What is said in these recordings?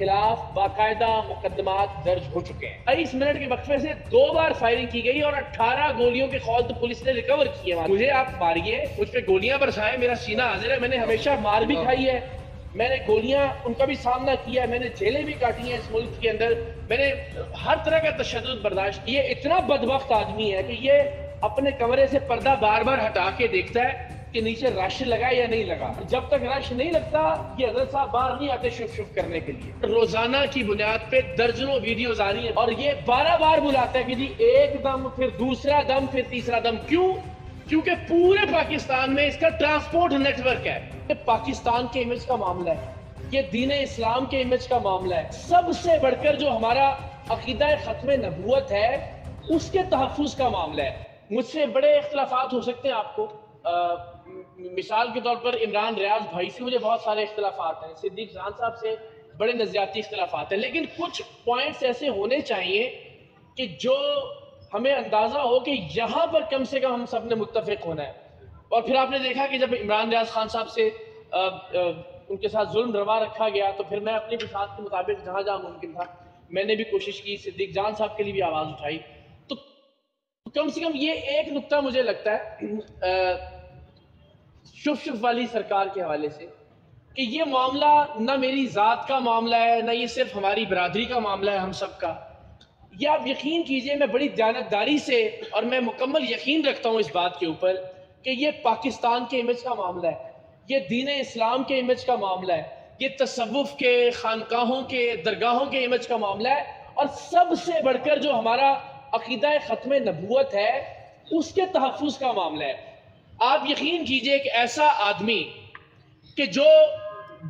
خلاف باقاعدہ مقدمات درج ہو چکے ہیں۔ 23 منٹ کے وقفے سے 2 بار فائرنگ کی گئی اور 18 گولیوں کے خول تو پولیس نے ریکور کیے۔ مجھے آپ ماریے، مجھ پہ گولیاں برسائیں، میرا سینہ حاضر ہے۔ میں نے ہمیشہ مار بھی کھائی ہے، میں نے گولیاں ان کا بھی سامنا کیا ہے، میں نے جیلیں بھی کاٹی ہیں اس ملک کے اندر، میں نے ہر طرح کا تشدد برداشت کیا۔ یہ اتنا بدبخت آدمی ہے کہ یہ اپنے کمرے سے پردہ بار بار ہٹا کے دیکھتا ہے کہ نیچے رش لگا یا نہیں لگا۔ جب تک رش نہیں لگتا یہ حضرت صاحب باہر نہیں آتے شف شف کرنے کے لیے۔ روزانہ کی بنیاد پہ درجنوں ویڈیوز آ رہی ہیں اور یہ 12 بار بلاتا ہے کہ جی ایک دم، پھر دوسرا دم، پھر تیسرا دم۔ کیوں؟ کیونکہ پورے پاکستان میں اس کا ٹرانسپورٹ نیٹ ورک ہے۔ یہ پاکستان کے امیج کا معاملہ ہے، یہ دین اسلام کے امیج کا معاملہ ہے۔ سب سے بڑھ کر جو ہمارا عقیدہ ختم نبوت ہے اس کے تحفظ کا معاملہ ہے۔ مجھ سے بڑے اختلافات ہو سکتے ہیں، آپ کو مثال کے طور پر عمران ریاض بھائی سے مجھے بہت سارے اختلافات ہیں، صدیق جان صاحب سے بڑے نظریاتی اختلافات ہیں، لیکن کچھ پوائنٹس ایسے ہونے چاہیے کہ جو ہمیں اندازہ ہو کہ یہاں پر کم سے کم ہم سب نے متفق ہونا ہے۔ اور پھر آپ نے دیکھا کہ جب عمران ریاض خان صاحب سے ان کے ساتھ ظلم روا رکھا گیا تو پھر میں اپنی بساط کے مطابق جہاں جہاں ممکن تھا میں نے بھی کوشش کی، صدیق جان صاحب کے لیے بھی آواز اٹھائی۔ تو کم سے کم یہ ایک نقطہ مجھے لگتا ہے شف شف والی سرکار کے حوالے سے کہ یہ معاملہ نہ میری ذات کا معاملہ ہے، نہ یہ صرف ہماری برادری کا معاملہ ہے ہم سب کا۔ یہ آپ یقین کیجئے، میں بڑی دیانتداری سے اور میں مکمل یقین رکھتا ہوں اس بات کے اوپر کہ یہ پاکستان کے امیج کا معاملہ ہے، یہ دین اسلام کے امیج کا معاملہ ہے، یہ تصوف کے، خانقاہوں کے، درگاہوں کے امیج کا معاملہ ہے، اور سب سے بڑھ کر جو ہمارا عقیدہ ختم نبوت ہے اس کے تحفظ کا معاملہ ہے۔ آپ یقین کیجئے ایک ایسا آدمی کہ جو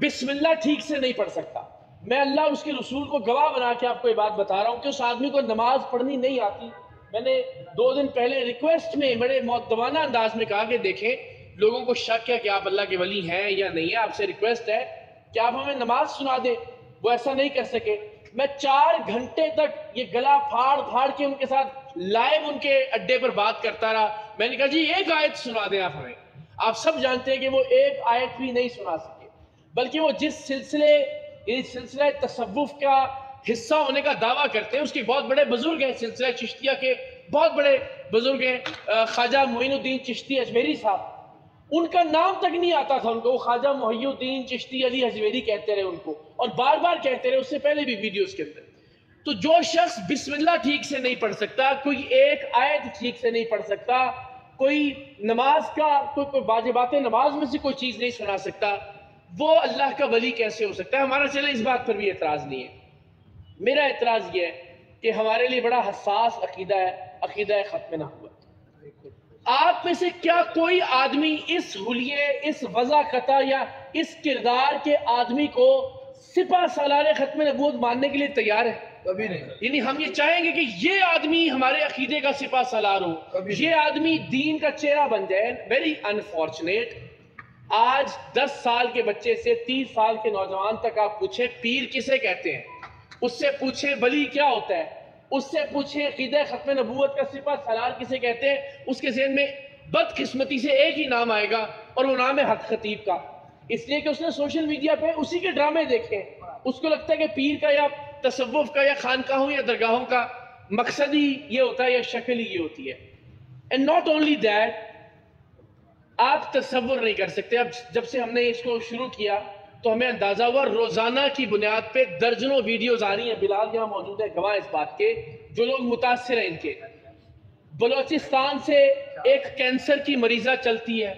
بسم اللہ ٹھیک سے نہیں پڑھ سکتا، میں اللہ اس کے رسول کو گواہ بنا کے آپ کو یہ بات بتا رہا ہوں کہ اس آدمی کو نماز پڑھنی نہیں آتی۔ میں نے 2 دن پہلے ریکویسٹ میں بڑے مؤدبانہ انداز میں کہا کہ دیکھیں لوگوں کو شک ہے کہ آپ اللہ کے ولی ہیں یا نہیں ہے، آپ سے ریکویسٹ ہے کہ آپ ہمیں نماز سنا دیں۔ وہ ایسا نہیں کر سکے۔ میں 4 گھنٹے تک یہ گلا پھاڑ پھاڑ کے ان کے ساتھ لائیو ان کے اڈے پر بات کرتا رہا۔ میں نے کہا جی ایک آیت سنا دیں آپ ہمیں۔ آپ سب جانتے ہیں کہ وہ ایک آیت بھی نہیں سنا سکے، بلکہ وہ جس سلسلہ تصوف کا حصہ ہونے کا دعویٰ کرتے ہیں، اس کے بہت بڑے بزرگ ہیں، سلسلہ چشتیہ کے بہت بڑے بزرگ ہیں، خواجہ معین الدین چشتی اجمیری صاحب، ان کا نام تک نہیں آتا تھا ان کو، وہ خواجہ محی الدین چشتی علی اجمیری کہتے رہے ان کو، اور بار بار کہتے رہے، اس سے پہلے بھی ویڈیوز کے اندر۔ تو جو شخص بسم اللہ ٹھیک سے نہیں پڑھ سکتا، کوئی ایک آیت ٹھیک سے نہیں پڑھ سکتا، کوئی نماز کا کوئی واجبات نماز میں سے کوئی چیز نہیں سنا سکتا، وہ اللہ کا ولی کیسے ہو سکتا ہے؟ ہمارا چلے اس بات پر بھی اعتراض نہیں ہے۔ میرا اعتراض یہ ہے کہ ہمارے لیے بڑا حساس عقیدہ ہے، عقیدہ ختم نبوت۔ آپ میں سے کیا کوئی آدمی اس حلیے، اس وضاحت یا اس کردار کے آدمی کو سپہ سالار ختم نبوت ماننے کے لیے تیار ہے؟ کبھی نہیں۔ یعنی ہم یہ چاہیں گے کہ یہ آدمی ہمارے عقیدے کا سپہ سالار ہو، یہ آدمی دین کا چہرہ بن جائے۔ ویری انفارچونیٹ، آج 10 سال کے بچے سے 30 سال کے نوجوان تک آپ پوچھیں پیر کسے کہتے ہیں، اس سے پوچھیں ولی کیا ہوتا ہے، اس سے پوچھیں عقیدہ ختم نبوت کا سپہ سالار کسے کہتے ہیں، اس کے ذہن میں بدقسمتی سے ایک ہی نام آئے گا اور وہ نام ہے حق خطیب کا، اس لیے کہ اس نے سوشل میڈیا پہ اسی کے ڈرامے دیکھے۔ اس کو لگتا ہے کہ پیر کا یا تصوف کا یا خانقاہوں یا درگاہوں کا مقصد ہی یہ ہوتا ہے یا شکل ہی یہ ہوتی ہے۔ اینڈ ناٹ اونلی دیٹ، آپ تصور نہیں کر سکتے، اب جب سے ہم نے اس کو شروع کیا تو ہمیں اندازہ ہوا روزانہ کی بنیاد پہ درجنوں ویڈیوز آ رہی ہیں، بلال یہاں موجود ہے گواہ اس بات کے، جو لوگ متاثر ہیں ان کے۔ بلوچستان سے ایک کینسر کی مریضہ چلتی ہے،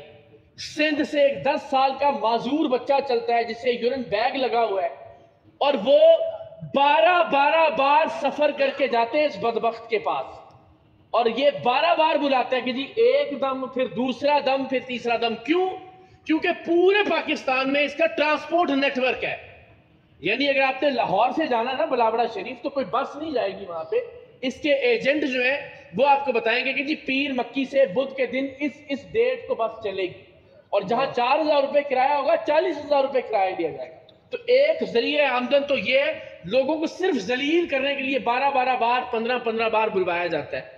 سندھ سے ایک 10 سال کا معذور بچہ چلتا ہے جسے یورین بیگ لگا ہوا ہے، اور وہ 12 بار سفر کر کے جاتے ہیں اس بدبخت کے پاس، اور یہ 12 بار بلاتا ہے کہ جی ایک دم، پھر دوسرا دم، پھر تیسرا دم۔ کیوں؟ کیونکہ پورے پاکستان میں اس کا ٹرانسپورٹ نیٹ ورک ہے۔ یعنی اگر آپ نے لاہور سے جانا نا بلاوڑا شریف تو کوئی بس نہیں جائے گی وہاں پہ، اس کے ایجنٹ جو ہیں وہ آپ کو بتائیں گے کہ جی پیر مکی سے بدھ کے دن اس ڈیٹ کو بس چلے گی، اور جہاں 4,000 روپے کرایہ ہوگا 40,000 روپے کرایہ دیا جائے گا۔ تو ایک ذریعہ آمدن تو یہ ہے، لوگوں کو صرف ذلیل کرنے کے لیے 12 بار 15 بار بلوایا جاتا ہے،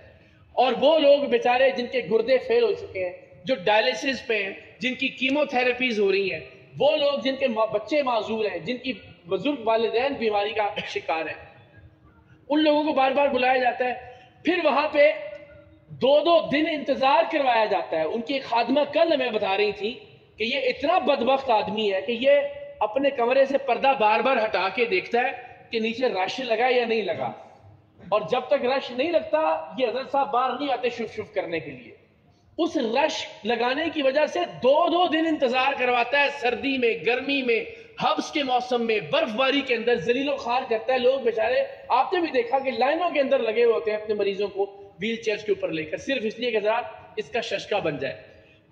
اور وہ لوگ بیچارے جن کے گردے فیل ہو چکے ہیں، جو ڈائلیسس پہ ہیں، جن کی کیمو تھراپیز ہو رہی ہیں، وہ لوگ جن کے بچے معذور ہیں، جن کی بزرگ والدین بیماری کا شکار ہیں، ان لوگوں کو بار بار بلایا جاتا ہے، پھر وہاں پہ 2 دن انتظار کروایا جاتا ہے۔ ان کی ایک خادمہ کل ہمیں بتا رہی تھی کہ یہ اتنا بدبخت آدمی ہے کہ یہ اپنے کمرے سے پردہ بار بار ہٹا کے دیکھتا ہے کہ نیچے رش لگا یا نہیں لگا، اور جب تک رش نہیں لگتا یہ حضرت صاحب باہر نہیں آتے شف شف کرنے کے لیے۔ اس رش لگانے کی وجہ سے 2 دن انتظار کرواتا ہے، سردی میں، گرمی میں، حبس کے موسم میں، برف باری کے اندر ذلیل و خوار کرتا ہے۔ لوگ بیچارے، آپ نے بھی دیکھا کہ لائنوں کے اندر لگے ہوتے ہیں اپنے مریضوں کو ویل چیئرز کے اوپر لے کر، صرف اس لیے کہ ذرا اس کا ششکا بن جائے۔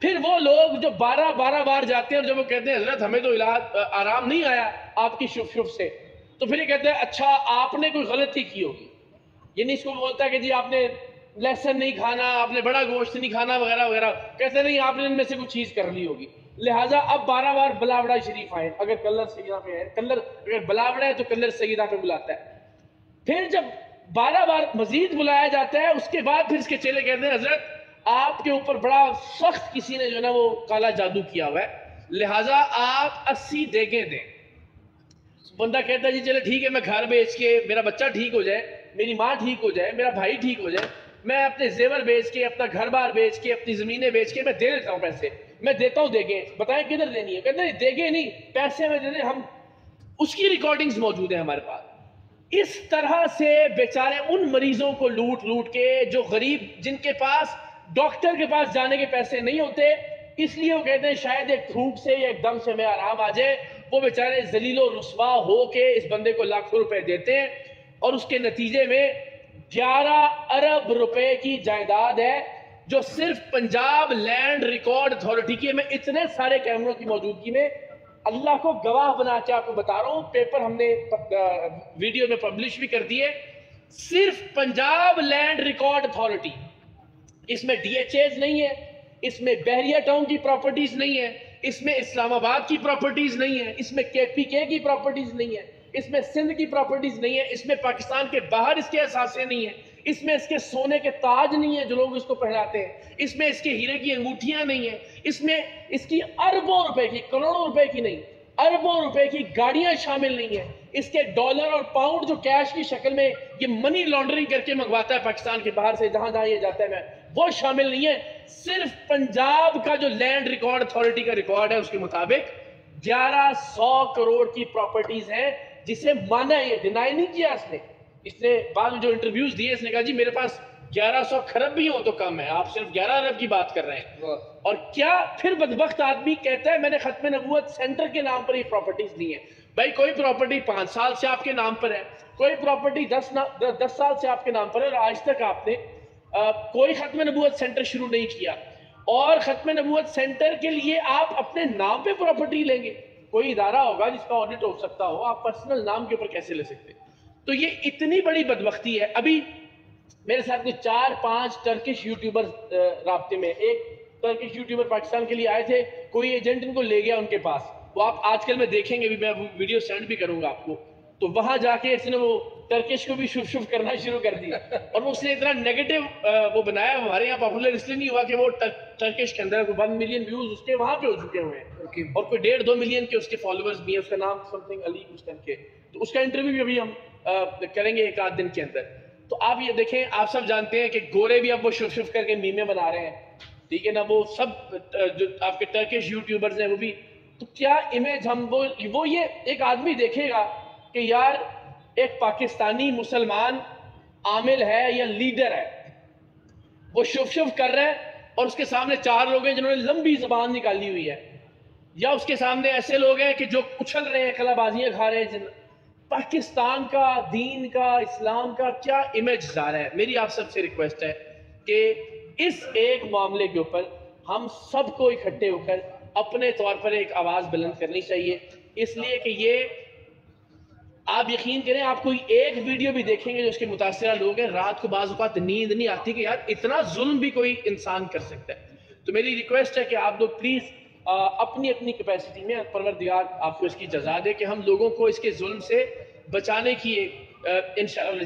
پھر وہ لوگ جو 12 بار جاتے ہیں اور جب وہ کہتے ہیں حضرت ہمیں تو آرام نہیں آیا آپ کی شف شف سے، تو پھر یہ کہتے ہیں اچھا آپ نے کوئی غلطی کی ہوگی، یعنی اس کو بولتا ہے کہ جی آپ نے لہسن نہیں کھانا، آپ نے بڑا گوشت نہیں کھانا وغیرہ وغیرہ، کہتے نہیں آپ نے ان میں سے کچھ چیز کر لی ہوگی، لہٰذا اب 12 بار بلاوڑا شریف آئے۔ اگر کلر سیدہ پہ ہے، اگر بلاوڑا ہے تو کلر سیدہ پہ بلاتا ہے۔ پھر جب 12 بار مزید بلایا جاتا ہے، اس کے بعد پھر اس کے چیلے کہتے ہیں حضرت آپ کے اوپر بڑا سخت کسی نے جو نا وہ کالا جادو کیا ہوا ہے، لہٰذا آپ 80 دیگیں دیں۔ بندہ کہتا ہے جی چلے ٹھیک ہے، میں گھر بیچ کے میرا بچہ ٹھیک ہو جائے، میری ماں ٹھیک ہو جائے، میرا بھائی ٹھیک ہو جائے، میں اپنے زیور بیچ کے، اپنا گھر بار بیچ کے، اپنی زمینیں بیچ کے میں دے دیتا ہوں پیسے، میں دیتا ہوں دیگیں، بتائیں کدھر دینی ہے؟ کہتے ہیں دیگیں نہیں، پیسے میں دے دیں ہم، اس کی ریکارڈنگز موجود ہیں ہمارے پاس۔ اس طرح سے بیچارے ان مریضوں کو لوٹ لوٹ کے، جو غریب، جن کے پاس ڈاکٹر کے پاس جانے کے پیسے نہیں ہوتے، اس لیے وہ کہتے ہیں شاید ایک تھوک سے یا ایک دم سے میں آرام آ جائے، وہ بیچارے ذلیل و رسوا ہو کے اس بندے کو لاکھوں روپے دیتے ہیں، اور اس کے نتیجے میں 11 ارب روپے کی جائیداد ہے جو صرف پنجاب لینڈ ریکارڈ اتھارٹی کی ہے۔ میں اتنے سارے کیمروں کی موجودگی میں اللہ کو گواہ بنا کے آپ کو بتا رہا ہوں، پیپر ہم نے ویڈیو میں پبلش بھی کر دیے، صرف پنجاب لینڈ ریکارڈ اتھارٹی، اس میں ڈی ایچ ایز نہیں ہے، اس میں بحریہ ٹاؤن کی پراپرٹیز نہیں ہے، اس میں اسلام آباد کی پراپرٹیز نہیں ہے، اس میں کے پی کے کی پراپرٹیز نہیں ہے، اس میں سندھ کی پراپرٹیز نہیں ہے، اس میں پاکستان کے باہر اس کے اثاثے نہیں ہیں، اس میں اس کے سونے کے تاج نہیں ہیں جو لوگ اس کو پہناتے ہیں، اس میں اس کے ہیرے کی انگوٹھیاں نہیں ہیں، اس میں اس کی اربوں روپے کی، کروڑوں روپے کی نہیں، اربوں روپے کی گاڑیاں شامل نہیں ہیں، اس کے ڈالر اور پاؤنڈ جو کیش کی شکل میں یہ منی لانڈرنگ کر کے منگواتا ہے پاکستان کے باہر سے جہاں جہاں یہ جاتا ہے، میں وہ شامل نہیں ہے۔ صرف پنجاب کا جو لینڈ ریکارڈ اتھارٹی کا ریکارڈ ہے اس کے مطابق 1100 کروڑ کی پراپرٹیز ہیں، جسے مانا ہے، یہ ڈینائی نہیں کیا اس نے بعد میں جو انٹرویوز دیے اس نے کہا جی میرے پاس 1100 کھرب بھی ہوں تو کم ہے، آپ صرف 11 ارب کی بات کر رہے ہیں۔ اور کیا پھر بدبخت آدمی کہتا ہے میں نے ختم نبوت سینٹر کے نام پر یہ پراپرٹیز لی ہیں۔ بھائی کوئی پراپرٹی 5 سال سے آپ کے نام پر ہے، کوئی پراپرٹی 10 سال سے آپ کے نام پر ہے، اور آج تک آپ نے کوئی ختم نبوت سینٹر شروع نہیں کیا، اور ختم نبوت سینٹر کے لیے آپ اپنے نام پہ پراپرٹی لیں گے؟ کوئی ادارہ ہوگا جس کا آڈٹ ہو سکتا ہو، آپ پرسنل نام کے اوپر کیسے لے سکتے؟ تو یہ اتنی بڑی بدبختی ہے۔ ابھی میرے ساتھ میں 4-5 ٹرکش یوٹیوبر رابطے میں، ایک ٹرکش یوٹیوبر پاکستان کے لیے آئے تھے، کوئی ایجنٹ ان کو لے گیا ان کے پاس، وہ آپ آج کل میں دیکھیں گے بھی، میں ویڈیو سینڈ بھی کروں گا آپ کو، تو وہاں جا کے اس نے وہ ٹرکش کو بھی شف شف کرنا شروع کر دیا، اور اس نے اتنا نیگیٹو وہ بنایا، ہمارے یہاں پاپولر اس لیے نہیں ہوا کہ وہ ٹرکش کے اندر 1 ملین ویوز اس کے وہاں پہ ہو چکے ہوئے ہیں، اور کوئی 1.5-2 ملین کے اس کے فالوورز بھی ہیں، اس کا نام سم تھنگ علی کچھ کر کے، تو اس کا انٹرویو بھی ابھی ہم کریں گے 1-8 دن کے اندر۔ تو آپ یہ دیکھیں، آپ سب جانتے ہیں کہ گورے بھی اب وہ شف شف کر کے میمیں بنا رہے ہیں، ٹھیک ہے نا، وہ سب جو آپ کے ٹرکش یوٹیوبرز ہیں وہ بھی، تو کیا امیج ہم وہ یہ ایک آدمی دیکھے گا کہ یار ایک پاکستانی مسلمان عامل ہے یا لیڈر ہے، وہ شف شف کر رہا ہے، اور اس کے سامنے 4 لوگ ہیں جنہوں نے لمبی زبان نکالی ہوئی ہے، یا اس کے سامنے ایسے لوگ ہیں کہ جو اچھل رہے ہیں، کلا بازیاں کھا رہے ہیں۔ پاکستان کا، دین کا، اسلام کا کیا امیج ظاہر ہے؟ میری آپ سب سے ریکویسٹ ہے کہ اس ایک معاملے کے اوپر ہم سب کو اکٹھے ہو کر اپنے طور پر ایک آواز بلند کرنی چاہیے، اس لیے کہ یہ آپ یقین کریں، آپ کوئی ایک ویڈیو بھی دیکھیں گے جو اس کے متاثرہ لوگ ہیں، رات کو بعض اوقات نیند نہیں آتی کہ یار اتنا ظلم بھی کوئی انسان کر سکتا ہے۔ تو میری ریکویسٹ ہے کہ آپ لوگ پلیز اپنی اپنی کیپیسٹی میں، پروردگار آپ کو اس کی جزا دے کہ ہم لوگوں کو اس کے ظلم سے بچانے کی انشاءاللہ